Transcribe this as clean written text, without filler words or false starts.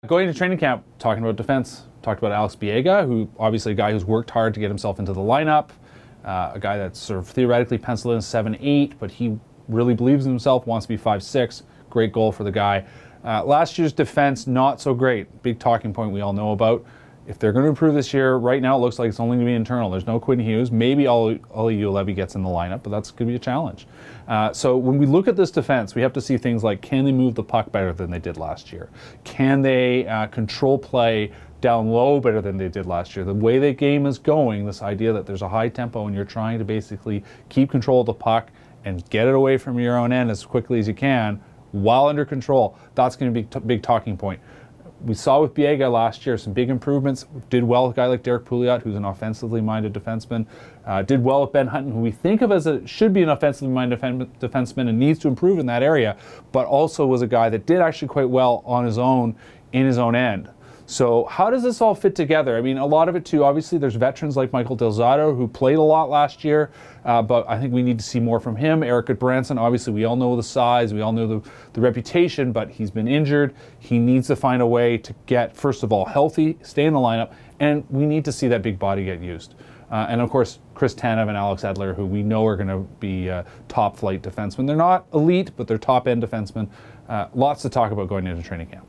Going into training camp, talking about defense, talked about Alex Biega, who obviously a guy who's worked hard to get himself into the lineup, a guy that's sort of theoretically penciled in 7'8", but he really believes in himself, wants to be 5'6". Great goal for the guy. Last year's defense, not so great. Big talking point we all know about. If they're going to improve this year, right now it looks like it's only going to be internal. There's no Quinn Hughes. Maybe Ollie Juolevi gets in the lineup, but that's going to be a challenge. So when we look at this defense, we have to see things like, can they move the puck better than they did last year? Can they control play down low better than they did last year? The way the game is going, this idea that there's a high tempo and you're trying to basically keep control of the puck and get it away from your own end as quickly as you can while under control, that's going to be a big talking point. We saw with Biega last year some big improvements. Did well with a guy like Derek Pouliot, who's an offensively minded defenseman. Did well with Ben Hutton, who we think of as should be an offensively minded defenseman and needs to improve in that area, but also was a guy that did actually quite well on his own, in his own end. So how does this all fit together? I mean, a lot of it too, obviously there's veterans like Michael Del Zotto who played a lot last year, but I think we need to see more from him. Eric Goodbranson, obviously we all know the size, we all know the reputation, but he's been injured. He needs to find a way to get, first of all, healthy, stay in the lineup, and we need to see that big body get used. And of course, Chris Tanev and Alex Edler, who we know are going to be top flight defensemen. They're not elite, but they're top end defensemen. Lots to talk about going into training camp.